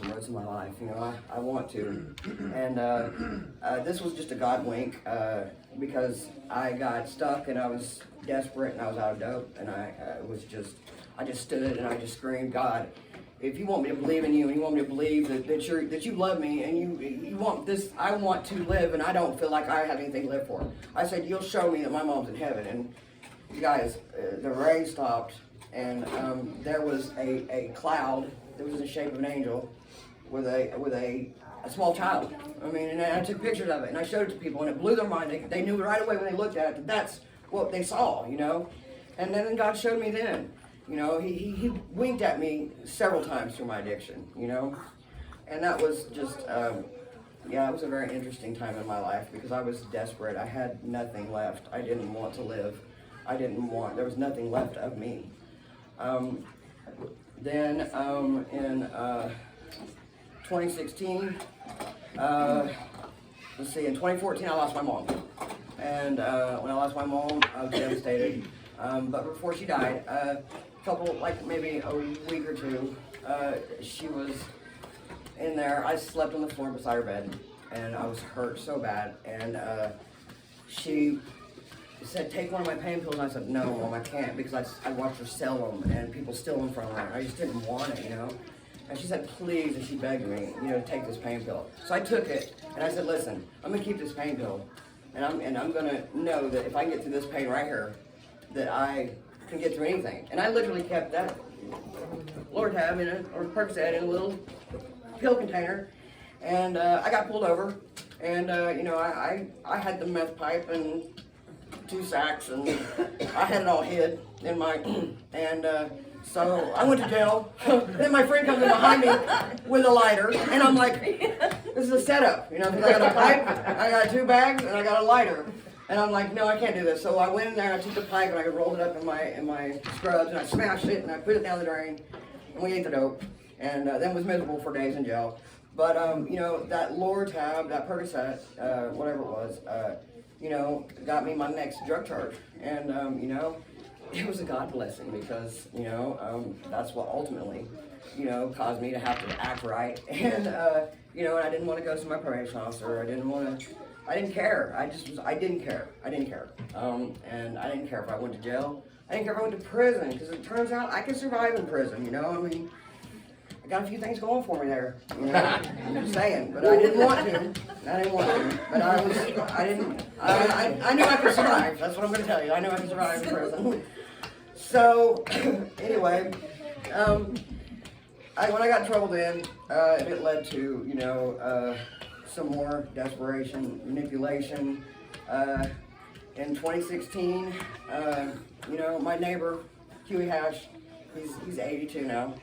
some roads in my life. You know, I want to. And this was just a God wink because I got stuck and I was desperate and I was out of dope and I just stood and I just screamed, God, if you want me to believe in you and you want me to believe that you love me and you want this, I want to live and I don't feel like I have anything to live for. I said, you'll show me that my mom's in heaven. And you guys, the rain stopped and there was a cloud that was in the shape of an angel with a small child. I mean, and I took pictures of it and I showed it to people and it blew their mind. They knew right away when they looked at it that that's what they saw, you know. And then God showed me then. You know, he winked at me several times through my addiction, you know. And that was just, yeah, it was a very interesting time in my life because I was desperate. I had nothing left. I didn't want to live. There was nothing left of me. Then in 2016, let's see, in 2014 I lost my mom. And when I lost my mom, I was devastated. But before she died, maybe a week or two, she was in there. I slept on the floor beside her bed, and I was hurt so bad. And she said, take one of my pain pills. And I said, no, Mom, I can't, because I watched her sell them, and people steal them from her. I just didn't want it, you know. And she said, please, and she begged me, you know, to take this pain pill. So I took it, and I said, listen, I'm going to keep this pain pill, and I'm going to know that if I can get through this pain right here, that I can get through anything. And I literally kept that Lortab or Percocet in a little pill container. And I got pulled over. And, you know, I had the meth pipe and 2 sacks. And I had it all hid in my... And so I went to jail. Then my friend comes in behind me with a lighter. And I'm like, this is a setup. You know, because I got a pipe, I got 2 bags, and I got a lighter. And I'm like, no, I can't do this. So I went in there and I took the pipe and I rolled it up in my scrubs and I smashed it and I put it down the drain and we ate the dope and then was miserable for days in jail. But you know, that Lortab, that Percocet, whatever it was, you know, got me my next drug charge. And you know, it was a God blessing because you know that's what ultimately, you know, caused me to have to act right. And you know, and I didn't want to go to my probation officer. I didn't care. I didn't care. And I didn't care if I went to jail. I didn't care if I went to prison, because it turns out I can survive in prison, you know? I mean, I got a few things going for me there, you know? I'm just saying, but I didn't want to. But I knew I could survive. That's what I'm going to tell you. I knew I could survive in prison. So, anyway, when I got in trouble then, it led to, you know, some more desperation, manipulation. In 2016, you know, my neighbor, Huey Hash, he's 82 now.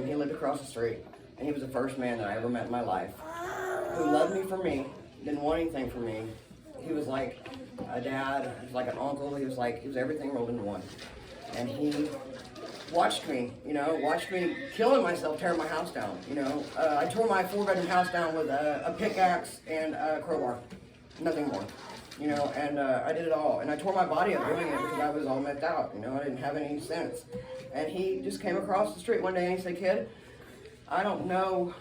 He lived across the street, and he was the first man that I ever met in my life who loved me for me, didn't want anything from me. He was like a dad, he was like an uncle, he was everything rolled into one. And he watched me killing myself, tearing my house down, you know. I tore my 4-bedroom house down with a pickaxe and a crowbar, nothing more, you know, and I did it all. And I tore my body up doing it because I was all methed out, you know, I didn't have any sense. And he just came across the street one day and he said, kid, I don't know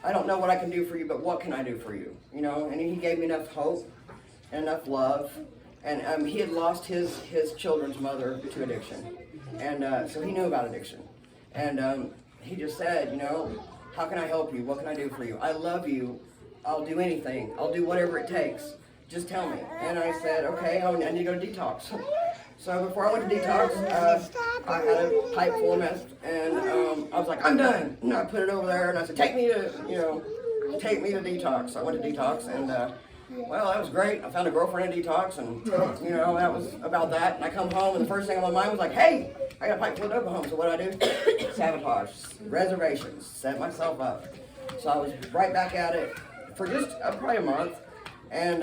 what I can do for you, but what can I do for you, you know. And he gave me enough hope and enough love. And he had lost his children's mother to addiction. And so he knew about addiction. And he just said, you know, how can I help you? What can I do for you? I love you. I'll do anything. I'll do whatever it takes. Just tell me. And I said, okay, I need to go to detox. So before I went to detox, I had a pipe full of meth. And I was like, I'm done. And I put it over there and I said, take me to detox. So I went to detox and well, that was great. I found a girlfriend in detox, and you know, that was about that. And I come home, and the first thing on my mind was like, hey, I got a pipe full of dope at home. So what do? Sabotage, reservations, set myself up. So I was right back at it for just probably a month. And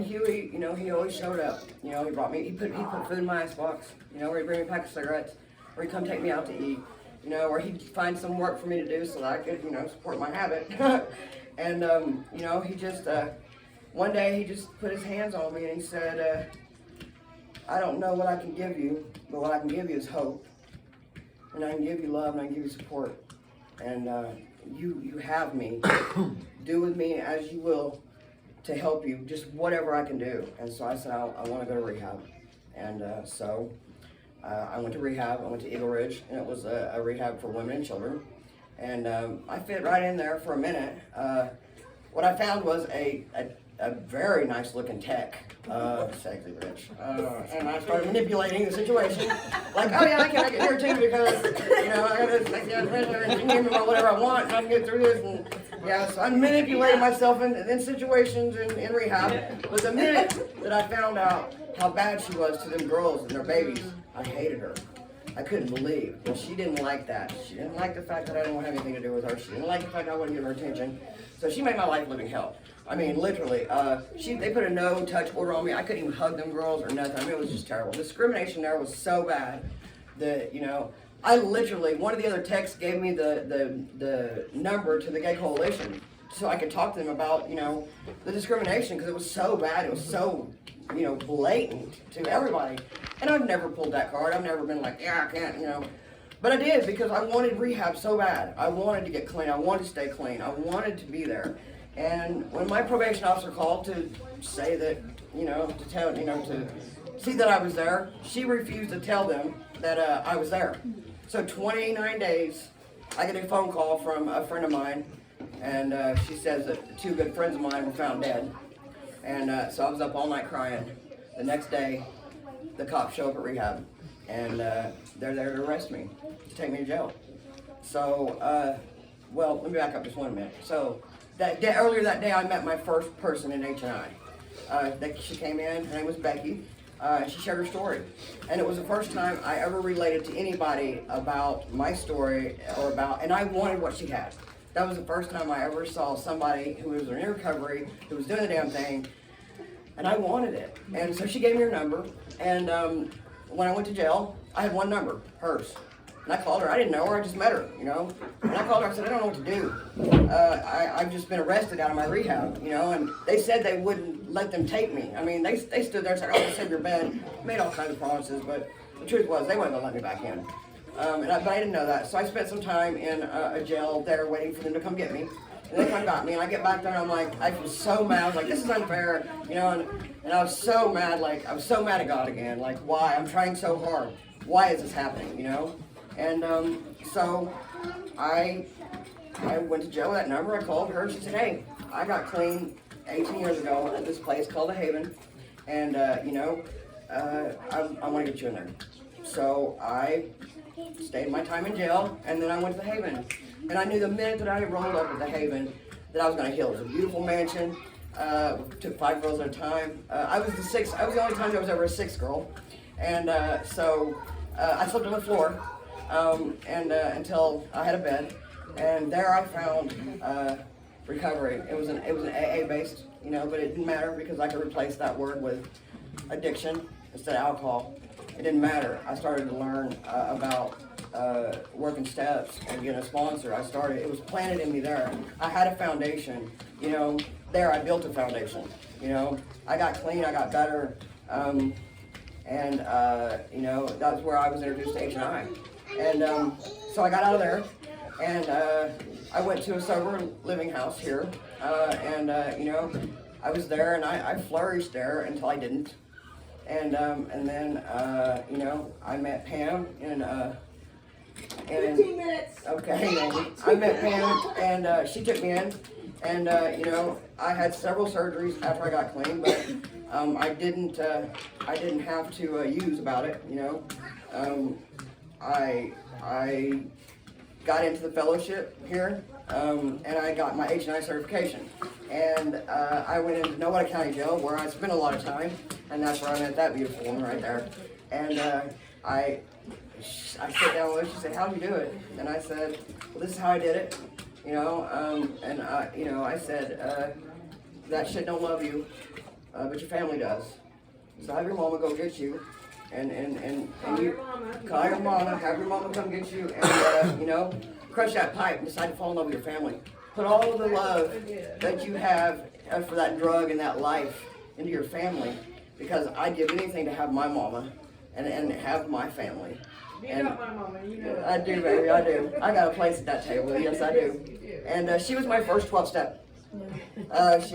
Huey, you know, he always showed up. You know, he put food in my icebox. You know, or he'd bring me a pack of cigarettes, or he'd come take me out to eat. You know, or he'd find some work for me to do so that I could, you know, support my habit. And you know, he just. One day he just put his hands on me and he said, I don't know what I can give you, but what I can give you is hope. And I can give you love and I can give you support. And you have me. Do with me as you will to help you, just whatever I can do. And so I said, I want to go to rehab. And so I went to rehab. I went to Eagle Ridge, and it was a rehab for women and children. And I fit right in there for a minute. What I found was a very nice looking tech, sexy bitch. And I started manipulating the situation. Like, oh yeah, I can get here too because, you know, I got this sexy ass bitch and give me whatever I want and I can get through this. And yeah, so I'm manipulating myself in situations in rehab. But the minute that I found out how bad she was to them girls and their babies, I hated her. I couldn't believe. Well, she didn't like that. She didn't like the fact that I didn't want to have anything to do with her. She didn't like the fact I wouldn't give her attention. So she made my life living hell. I mean, literally. They put a no-touch order on me. I couldn't even hug them girls or nothing. I mean, it was just terrible. Discrimination there was so bad that, you know, I literally, one of the other techs gave me the number to the Gay Coalition so I could talk to them about, you know, the discrimination because it was so bad. It was so, you know, blatant to everybody. And I've never pulled that card. I've never been like, yeah, I can't, you know. But I did because I wanted rehab so bad. I wanted to get clean. I wanted to stay clean. I wanted to be there. And when my probation officer called to say that, you know, to tell, you know, to see that I was there, she refused to tell them that I was there. So 29 days, I get a phone call from a friend of mine, and she says that 2 good friends of mine were found dead. And so I was up all night crying. The next day, the cops show up at rehab, and they're there to arrest me, to take me to jail. So, well, let me back up just 1 minute. So, earlier that day, I met my first person in H&I. She came in, her name was Becky. She shared her story. And it was the first time I ever related to anybody about my story and I wanted what she had. That was the first time I ever saw somebody who was in recovery, who was doing the damn thing, and I wanted it. And so she gave me her number, and when I went to jail, I had one number, hers. And I called her. I didn't know her. I just met her, you know. And I called her. I said, I don't know what to do. I've just been arrested out of my rehab, you know. And they said they wouldn't let them take me. I mean, they stood there and said, oh, we'll save your bed. Made all kinds of promises, but the truth was they wasn't going to let me back in. But I didn't know that. So I spent some time in a jail there waiting for them to come get me. And they come and got me. And I get back there and I'm like, I was so mad. I was like, this is unfair, you know. And I was so mad, like, I was so mad at God again. Like, why? I'm trying so hard. Why is this happening, you know? And so I went to jail with that number. I called her. She said, hey, I got clean 18 years ago at this place called The Haven. And, you know, I want to get you in there. So I stayed my time in jail, and then I went to The Haven. And I knew the minute that I rolled up at The Haven that I was going to heal. It was a beautiful mansion. Took 5 girls at a time. I was the only time there was ever a 6th girl. And so I slept on the floor. Until I had a bed, and there I found recovery. It was an AA based, you know, but it didn't matter because I could replace that word with addiction instead of alcohol. It didn't matter. I started to learn about working steps and getting a sponsor. It was planted in me there. I had a foundation, you know. There I built a foundation, you know. I got clean. I got better, you know, that's where I was introduced to H&I. And so I got out of there, and I went to a sober living house here, you know, I was there, and I flourished there until I didn't. And then, you know, I met Pam in 15 minutes. Okay, I met Pam, and she took me in, and, you know, I had several surgeries after I got clean, but I didn't have to use about it, you know. I got into the fellowship here, and I got my H&I certification. And I went into Nowata County Jail, where I spent a lot of time, and that's where I met that beautiful woman right there. And I sat down with her. She said, how'd you do it? And I said, well, this is how I did it, you know. You know, I said, that shit don't love you, but your family does. So have your mama go get you. And you call your mama, have your mama come get you, and you know, crush that pipe and decide to fall in love with your family. Put all of the love that you have for that drug and that life into your family, because I'd give anything to have my mama and have my family. You And got my mama, you know. I do, baby, I do. I got a place at that table, yes, I do. And she was my first 12-step. She